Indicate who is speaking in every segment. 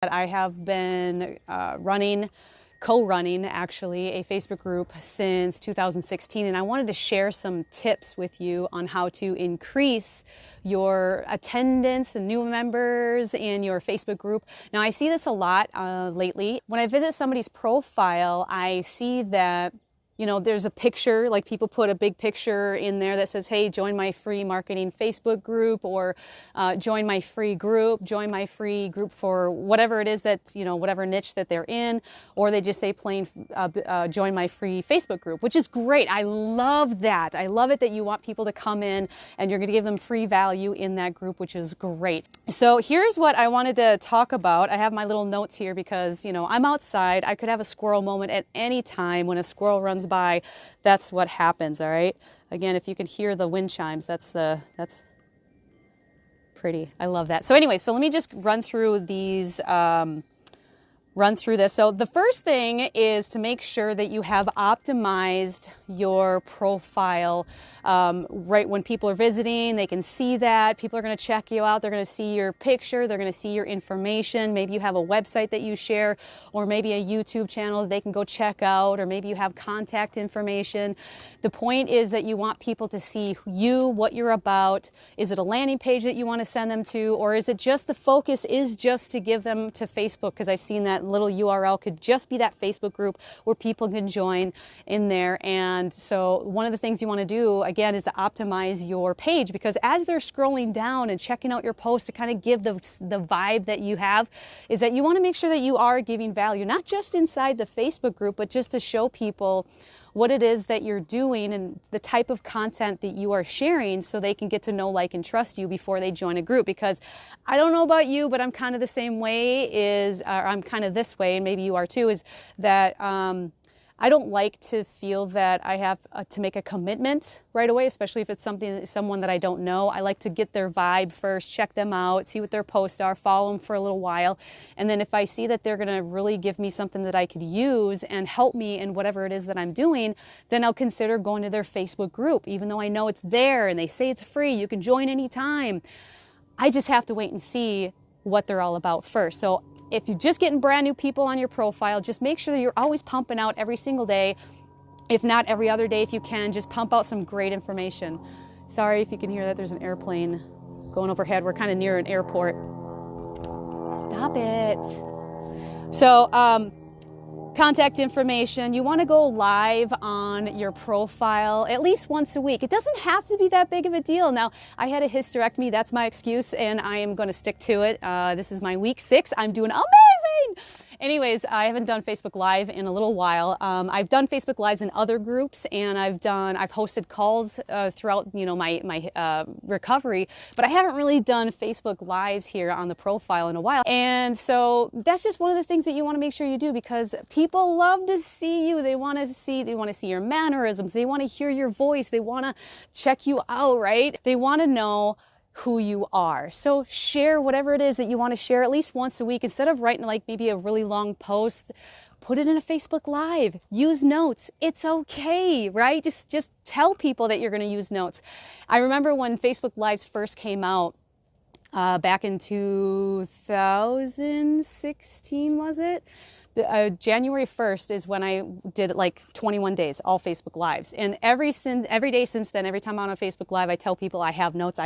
Speaker 1: I have been co-running actually a Facebook group since 2016, and I wanted to share some tips with you on how to increase your attendance and new members in your Facebook group. Now, I see this a lot lately. When I visit somebody's profile, I see that there's a picture, like people put a big picture in there that says, hey, join my free marketing Facebook group, or join my free group for whatever it is that, whatever niche that they're in, or they just say plain, join my free Facebook group, which is great. I love that. I love it that you want people to come in and you're going to give them free value in that group, which is great. So here's what I wanted to talk about. I have my little notes here because, I'm outside. I could have a squirrel moment at any time. When a squirrel runs by, that's what happens. All right. Again, if you can hear the wind chimes, that's pretty. I love that. So anyway, so let me just run through these, this. So the first thing is to make sure that you have optimized your profile. Right when people are visiting, they can see that. People are going to check you out. They're going to see your picture. They're going to see your information. Maybe you have a website that you share, or maybe a YouTube channel that they can go check out, or maybe you have contact information. The point is that you want people to see you, what you're about. Is it a landing page that you want to send them to, or is it just the focus is just to give them to Facebook? Because I've seen that little URL could just be that Facebook group where people can join in there. And so one of the things you want to do, again, is to optimize your page, because as they're scrolling down and checking out your post, to kind of give the vibe that you have, is that you want to make sure that you are giving value, not just inside the Facebook group, but just to show people what it is that you're doing and the type of content that you are sharing, so they can get to know, like, and trust you before they join a group. Because I don't know about you, but I'm kind of the same way, I'm kind of this way, and maybe you are too, is that I don't like to feel that I have to make a commitment right away, especially if it's someone that I don't know. I like to get their vibe first, check them out, see what their posts are, follow them for a little while. And then if I see that they're going to really give me something that I could use and help me in whatever it is that I'm doing, then I'll consider going to their Facebook group, even though I know it's there and they say it's free, you can join anytime. I just have to wait and see what they're all about first. So if you're just getting brand new people on your profile, just make sure that you're always pumping out every single day. If not every other day, if you can, just pump out some great information. Sorry if you can hear that. There's an airplane going overhead. We're kind of near an airport. Stop it. So, contact information. You want to go live on your profile at least once a week. It doesn't have to be that big of a deal. Now, I had a hysterectomy. That's my excuse, and I am going to stick to it. This is my week 6. I'm doing amazing. Anyways, I haven't done Facebook Live in a little while. I've done Facebook Lives in other groups, and I've hosted calls throughout my recovery, but I haven't really done Facebook Lives here on the profile in a while. And so that's just one of the things that you want to make sure you do, because people love to see you. They want to see your mannerisms. They want to hear your voice. They want to check you out, right? They want to know who you are. So share whatever it is that you want to share at least once a week. Instead of writing like maybe a really long post, put it in a Facebook Live. Use notes. It's okay, right? Just tell people that you're going to use notes. I remember when Facebook Lives first came out, back in 2016, was it? January 1st is when I did like 21 days, all Facebook Lives. And every day since then, every time I'm on a Facebook Live, I tell people I have notes.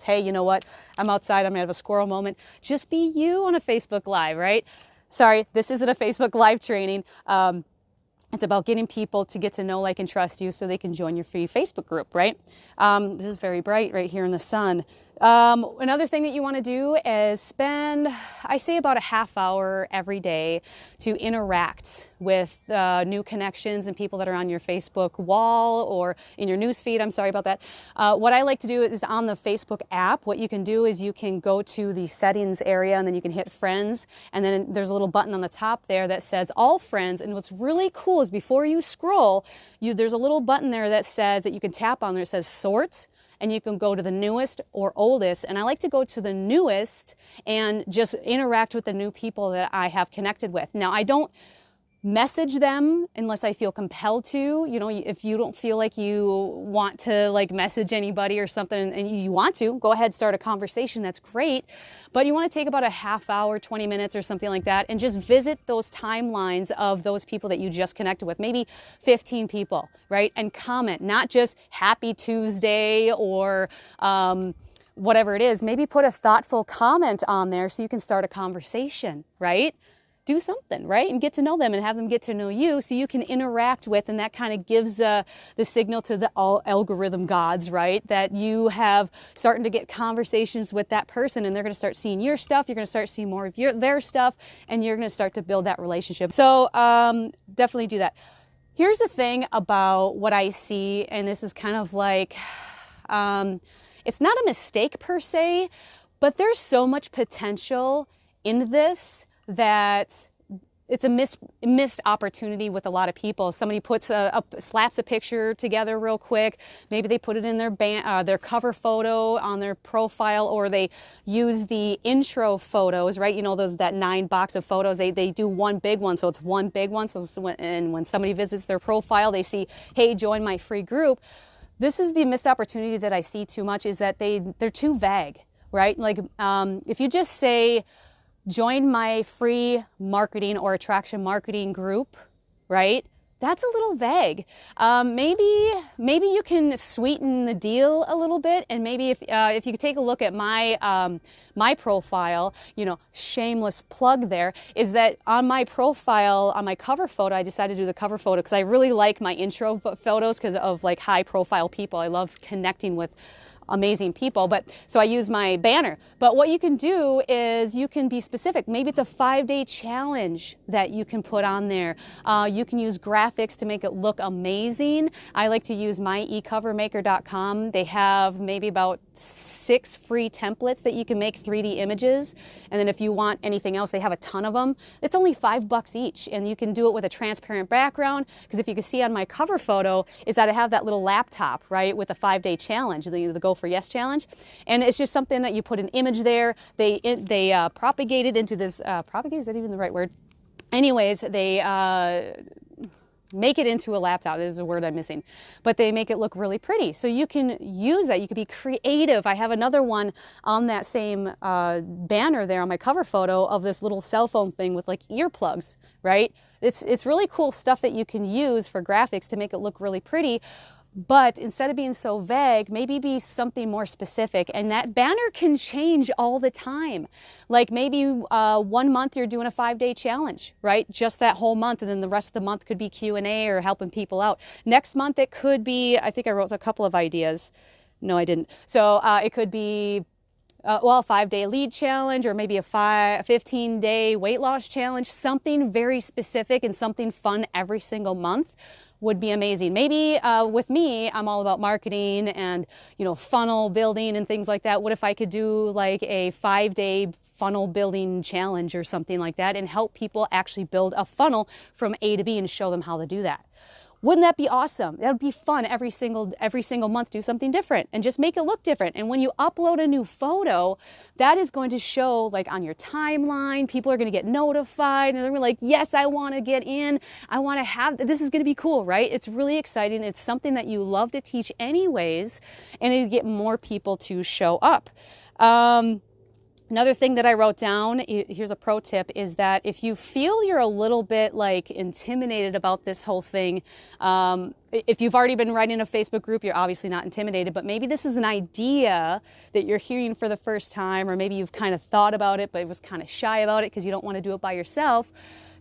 Speaker 1: Hey, you know what? I'm outside. I'm going to have a squirrel moment. Just be you on a Facebook Live, right? Sorry, this isn't a Facebook Live training. It's about getting people to get to know, like, and trust you so they can join your free Facebook group, right? This is very bright right here in the sun. Another thing that you want to do is spend, I say, about a half hour every day to interact with new connections and people that are on your Facebook wall or in your news feed. I'm sorry about that. What I like to do is on the Facebook app, what you can do is you can go to the settings area, and then you can hit friends. And then there's a little button on the top there that says all friends. And what's really cool is before you scroll, there's a little button there that says that you can tap on there. It says sort. And you can go to the newest or oldest. And I like to go to the newest and just interact with the new people that I have connected with. Now, I don't message them unless I feel compelled to. You know, if you don't feel like you want to like message anybody or something and you want to, go ahead, start a conversation. That's great. But you want to take about a half hour, 20 minutes or something like that and just visit those timelines of those people that you just connected with, maybe 15 people, right? And comment, not just happy Tuesday or whatever it is. Maybe put a thoughtful comment on there so you can start a conversation, right? Do something, right? And get to know them and have them get to know you so you can interact with, and that kind of gives the signal to the algorithm gods, right? That you have starting to get conversations with that person and they're going to start seeing your stuff. You're going to start seeing more of their stuff and you're going to start to build that relationship. So definitely do that. Here's the thing about what I see, and this is kind of like, it's not a mistake per se, but there's so much potential in this that it's a missed opportunity with a lot of people. Somebody puts slaps a picture together real quick. Maybe they put it in their cover photo on their profile, or they use the intro photos, right? You know, that 9 box of photos. They do one big one, so it's one big one. So when somebody visits their profile, they see, hey, join my free group. This is the missed opportunity that I see too much, is that they're too vague, right? Like if you just say, join my free marketing or attraction marketing group, right? That's a little vague. Maybe you can sweeten the deal a little bit, and maybe if you could take a look at my my profile, you know, shameless plug there, is that on my profile, on my cover photo, I decided to do the cover photo because I really like my intro photos because of like high profile people. I love connecting with amazing people, but so I use my banner. But what you can do is you can be specific. Maybe it's a 5-day challenge that you can put on there. You can use graphics to make it look amazing. I like to use myecovemaker.com. They have maybe about 6 free templates that you can make 3D images. And then if you want anything else, they have a ton of them. It's only $5 each, and you can do it with a transparent background, because if you can see on my cover photo is that I have that little laptop, right, with a 5-day challenge, the Go for Yes challenge. And it's just something that you put an image there. They propagate it into this, propagate, is that even the right word? Anyways, they make it into a laptop. This is a word I'm missing. But they make it look really pretty. So you can use that. You can be creative. I have another one on that same banner there on my cover photo of this little cell phone thing with like earplugs, right? It's really cool stuff that you can use for graphics to make it look really pretty. But instead of being so vague, maybe be something more specific. And that banner can change all the time. Like maybe 1 month you're doing a 5-day challenge, right? Just that whole month. And then the rest of the month could be Q&A or helping people out. Next month it could be, I think I wrote a couple of ideas. No, I didn't. So it could be, a 5-day lead challenge, or maybe a 15-day weight loss challenge. Something very specific and something fun every single month would be amazing. Maybe with me, I'm all about marketing and, you know, funnel building and things like that. What if I could do like a 5-day funnel building challenge or something like that and help people actually build a funnel from A to B and show them how to do that? Wouldn't that be awesome? That would be fun. Every single month, do something different and just make it look different. And when you upload a new photo, that is going to show like on your timeline. People are going to get notified and they're like, yes, I want to get in. I want to have, this is going to be cool, right? It's really exciting. It's something that you love to teach anyways, and it'd get more people to show up. Another thing that I wrote down, here's a pro tip, is that if you feel you're a little bit like intimidated about this whole thing, if you've already been writing a Facebook group, you're obviously not intimidated, but maybe this is an idea that you're hearing for the first time, or maybe you've kind of thought about it, but was kind of shy about it because you don't want to do it by yourself.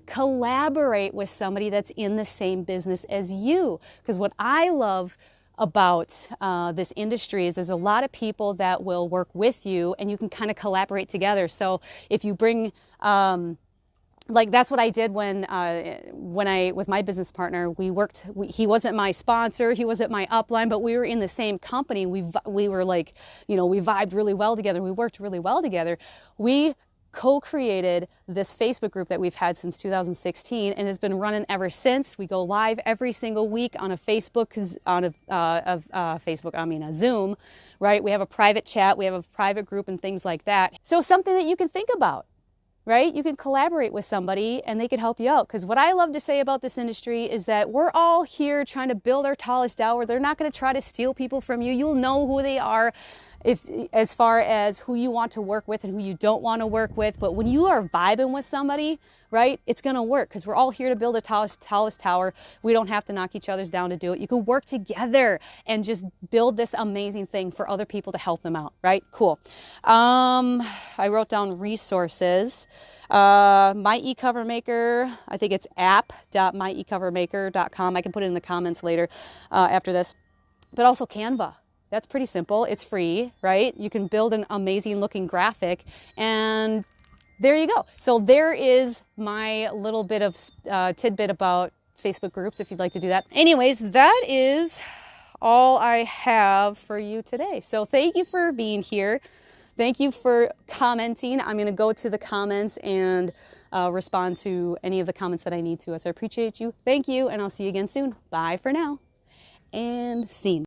Speaker 1: Collaborate with somebody that's in the same business as you. Because what I love about this industry is there's a lot of people that will work with you and you can kind of collaborate together. So if you bring, like that's what I did when with my business partner, we worked, he wasn't my sponsor, he wasn't my upline, but we were in the same company. We were like, you know, we vibed really well together. We worked really well together. We co-created this Facebook group that we've had since 2016 and has been running ever since. We go live every single week on a Zoom, right? We have a private chat, we have a private group and things like that. So something that you can think about. right? You can collaborate with somebody and they could help you out. Because what I love to say about this industry is that we're all here trying to build our tallest tower. They're not going to try to steal people from you. You'll know who they are as far as who you want to work with and who you don't want to work with. But when you are vibing with somebody, right, it's going to work because we're all here to build a tallest tower. We don't have to knock each other's down to do it. You can work together and just build this amazing thing for other people to help them out, right? Cool. I wrote down resources. My eCover Maker, I think it's app.myecovermaker.com. I can put it in the comments later after this. But also Canva. That's pretty simple. It's free, right? You can build an amazing looking graphic and there you go. So there is my little bit of tidbit about Facebook groups if you'd like to do that. Anyways, that is all I have for you today. So thank you for being here. Thank you for commenting. I'm going to go to the comments and respond to any of the comments that I need to. So I appreciate you. Thank you. And I'll see you again soon. Bye for now. And scene.